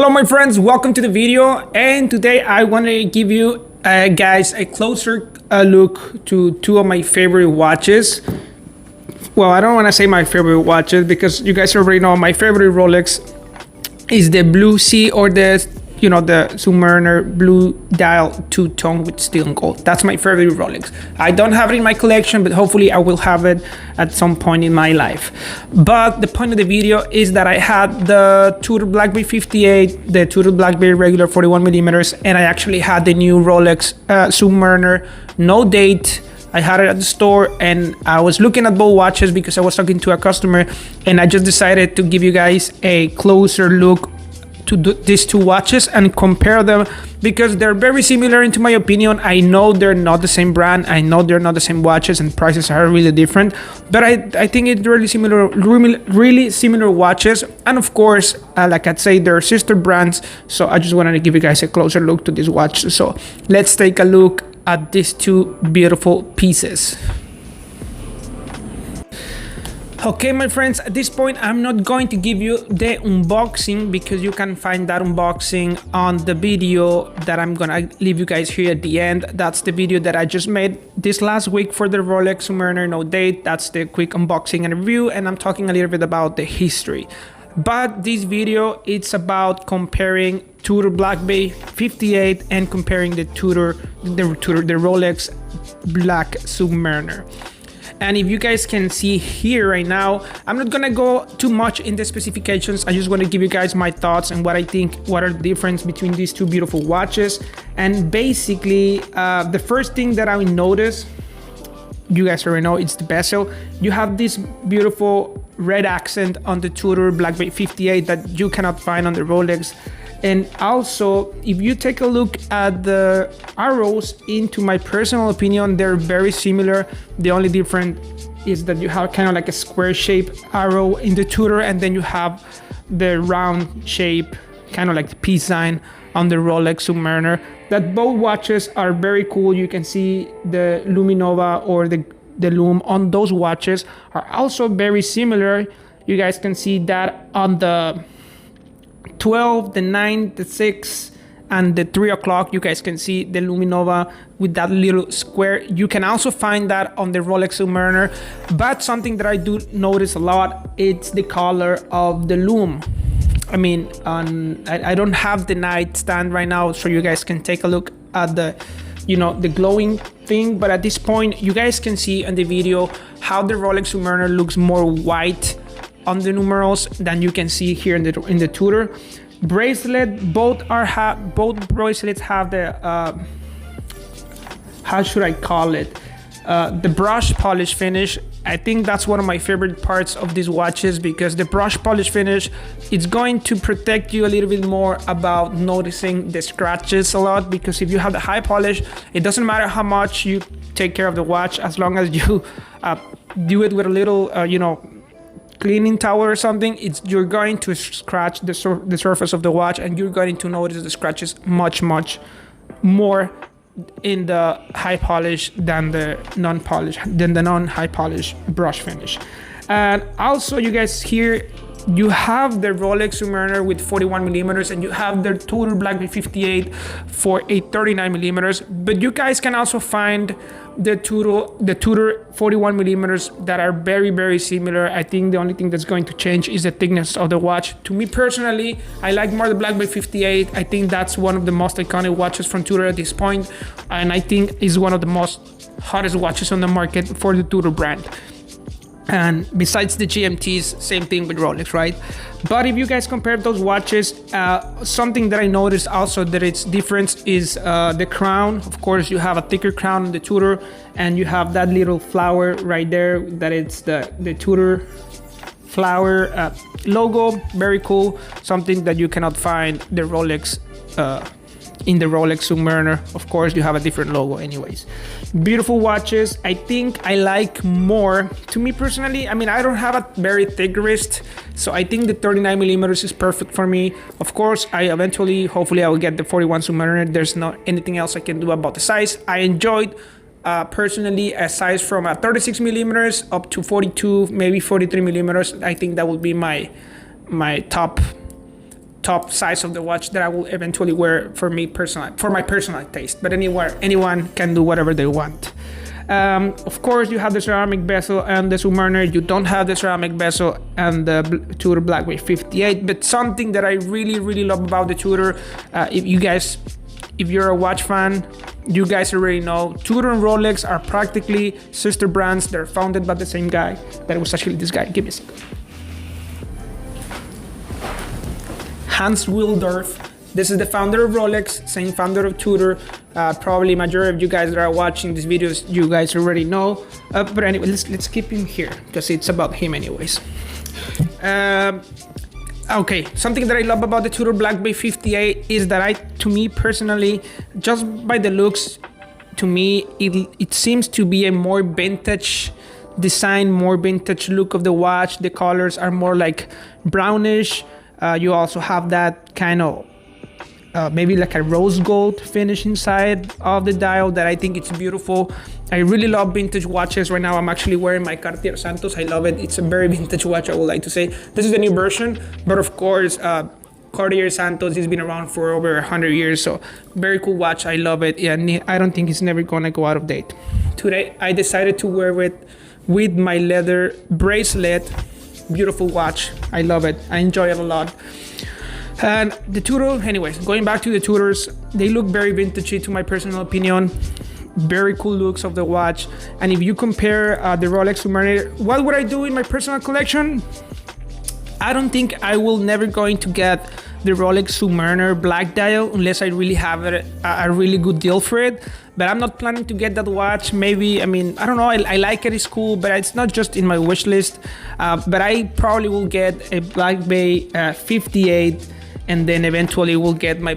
Hello my friends, welcome to the video, and today I want to give you guys a closer look to two of my favorite watches. Well, I don't want to say my favorite watches because you guys already know my favorite Rolex is the Blue Sea, or the Submariner blue dial two-tone with steel and gold. That's my favorite Rolex. I don't have it in my collection, but hopefully I will have it at some point in my life. But the point of the video is that I had the Tudor Black B58, the Tudor Black B regular 41mm, and I actually had the new Rolex Submariner, no date. I had it at the store and I was looking at both watches because I was talking to a customer, and I just decided to give you guys a closer look to these two watches and compare them because they're very similar into my opinion. I know they're not the same brand, I know they're not the same watches, and prices are really different, but I think it's really similar watches. And of course, like I'd say, they're sister brands, so I just wanted to give you guys a closer look to these watches. So let's take a look at these two beautiful pieces. Okay my friends, at this point I'm not going to give you the unboxing because you can find that unboxing on the video that I'm gonna leave you guys here at the end. That's the video that I just made this last week for the Rolex Submariner no date. That's the quick unboxing and review, and I'm talking a little bit about the history. But this video, it's about comparing Tudor Black B58 and comparing the Rolex Black Submariner. And if you guys can see here right now, I'm not gonna go too much in the specifications. I just want to give you guys my thoughts and what I think, what are the difference between these two beautiful watches. And basically, the first thing that I noticed, you guys already know, it's the bezel. You have this beautiful red accent on the Tudor Black B58 that you cannot find on the Rolex. And also, if you take a look at the arrows, into my personal opinion, they're very similar. The only difference is that you have kind of like a square shape arrow in the Tudor, and then you have the round shape, kind of like the peace sign on the Rolex Submariner. That both watches are very cool. You can see the Luminova or the lume on those watches are also very similar. You guys can see that on the 12, the 9, the 6, and the 3 o'clock. You guys can see the Luminova with that little square. You can also find that on the Rolex Submariner, but something that I do notice a lot, it's the color of the lume. I mean, I don't have the nightstand right now, so you guys can take a look at the the glowing thing, but at this point you guys can see in the video how the Rolex Submariner looks more white on the numerals than you can see here in the Tudor. Bracelet, both bracelets have the how should I call it, the brush polish finish. I think that's one of my favorite parts of these watches because the brush polish finish, it's going to protect you a little bit more about noticing the scratches a lot, because if you have the high polish, it doesn't matter how much you take care of the watch, as long as you do it with a little cleaning towel or something, you're going to scratch the surface of the watch, and you're going to notice the scratches much more in the high polish than the non-high polish brush finish. And also, you guys here, you have the Rolex Submariner with 41mm, and you have the Tudor Black B58 for a 39mm, but you guys can also find the Tudor 41mm that are very similar. I think the only thing that's going to change is the thickness of the watch. To me personally, I like more the Black B58. I think that's one of the most iconic watches from Tudor at this point, and I think is one of the most hottest watches on the market for the Tudor brand. And besides the GMTs, same thing with Rolex, right? But if you guys compare those watches, something that I noticed also that it's different is the crown. Of course, you have a thicker crown on the Tudor, and you have that little flower right there, that it's the Tudor flower logo. Very cool. Something that you cannot find the Rolex in the Rolex Submariner. Of course, you have a different logo anyways. Beautiful watches. I think I like more, to me personally, I mean, I don't have a very thick wrist, so I think the 39mm is perfect for me. Of course, hopefully I will get the 41 Submariner. There's not anything else I can do about the size. I enjoyed personally a size from 36mm up to 42, maybe 43mm. I think that would be my top top size of the watch that I will eventually wear for my personal taste. But anyone can do whatever they want. Of course, you have the ceramic bezel and the Submariner. You don't have the ceramic bezel and the Tudor Black by 58. But something that I really love about the Tudor, if you're a watch fan, you guys already know Tudor and Rolex are practically sister brands. They're founded by the same guy. That was actually this guy. Give me a second. Hans Wilsdorf. This is the founder of Rolex, same founder of Tudor. Probably majority of you guys that are watching these videos, you guys already know. But anyway, let's keep him here because it's about him anyways. Okay, something that I love about the Tudor Black by 58 is that to me personally, just by the looks, to me, it seems to be a more vintage design, more vintage look of the watch. The colors are more like brownish. You also have that kind of maybe like a rose gold finish inside of the dial that I think it's beautiful. I really love vintage watches. Right now I'm actually wearing my Cartier Santos. I love it. It's a very vintage watch, I would like to say. This is the new version, but of course Cartier Santos has been around for over 100 years, so very cool watch. I love it. Yeah, I don't think it's never gonna go out of date. Today I decided to wear it with my leather bracelet. Beautiful watch. I love it. I enjoy it a lot. And the Tudor, anyways, going back to the Tudors, they look very vintagey to my personal opinion. Very cool looks of the watch. And if you compare the Rolex Submariner, what would I do in my personal collection? I don't think I will never going to get the Rolex Submariner black dial unless I really have a really good deal for it. But I'm not planning to get that watch. Maybe, I mean, I don't know, I like it, it's cool, but it's not just in my wish list. But I probably will get a Black Bay 58, and then eventually will get my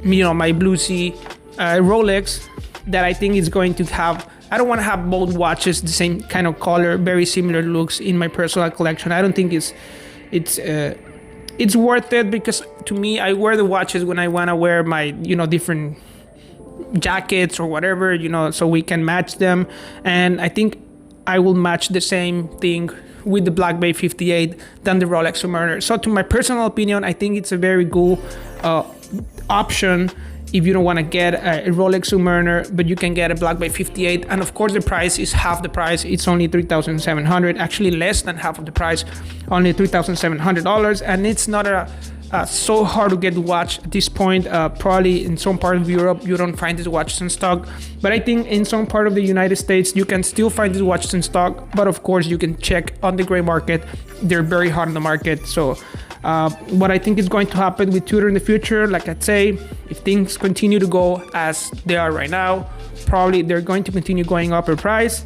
my Blue Sea Rolex that I think is going to have. I don't want to have both watches the same kind of color, very similar looks in my personal collection. I don't think it's worth it, because to me, I wear the watches when I want to wear my different jackets or whatever, so we can match them. And I think I will match the same thing with the Black Bay 58 than the Rolex Submariner. So to my personal opinion, I think it's a very cool option if you don't want to get a Rolex Submariner, but you can get a Black Bay 58. And of course the price is half the price. It's only $3,700, actually less than half of the price, only $3,700. And it's not so hard to get the watch at this point. Probably in some part of Europe you don't find these watches in stock, but I think in some part of the United States you can still find these watches in stock. But of course you can check on the gray market. They're very hard on the market. So what I think is going to happen with Tudor in the future, like I'd say, if things continue to go as they are right now, probably they're going to continue going up in price.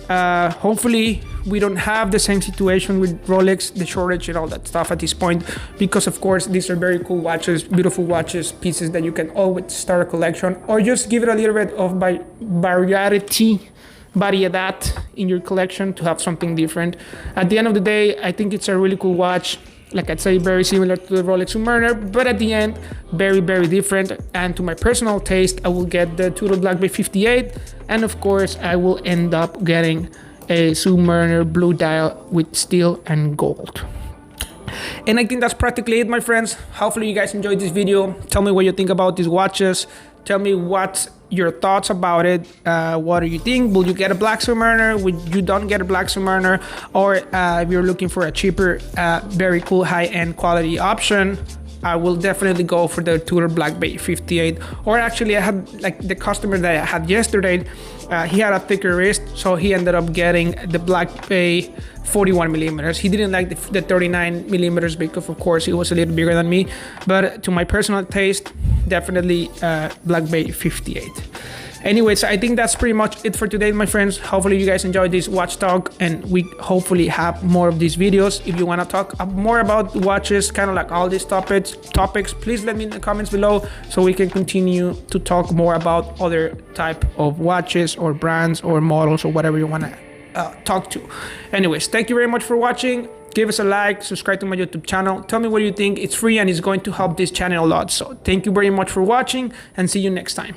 Hopefully we don't have the same situation with Rolex, the shortage and all that stuff at this point, because of course these are very cool watches, beautiful watches, pieces that you can always start a collection, or just give it a little bit of variedad in your collection to have something different. At the end of the day, I think it's a really cool watch. Like I'd say, very similar to the Rolex Submariner, but at the end, very different. And to my personal taste, I will get the Tudor Black by 58, and of course I will end up getting a Submariner blue dial with steel and gold. And I think that's practically it, my friends. Hopefully you guys enjoyed this video. Tell me what you think about these watches. Tell me what's your thoughts about it. What do you think? Will you get a black Submariner? Would you don't get a black Submariner? Or if you're looking for a cheaper, very cool high-end quality option, I will definitely go for the Tudor Black Bay 58. Or actually, I had like the customer that I had yesterday, he had a thicker wrist, so he ended up getting the Black Bay 41 millimeters. He didn't like the 39 millimeters because of course he was a little bigger than me, but to my personal taste, definitely Black Bay 58. Anyways, I think that's pretty much it for today, my friends. Hopefully you guys enjoyed this watch talk, and we hopefully have more of these videos. If you want to talk more about watches, kind of like all these topics, please let me in the comments below so we can continue to talk more about other type of watches or brands or models or whatever you want to talk to. Anyways, thank you very much for watching. Give us a like, subscribe to my YouTube channel. Tell me what you think. It's free and it's going to help this channel a lot. So thank you very much for watching, and see you next time.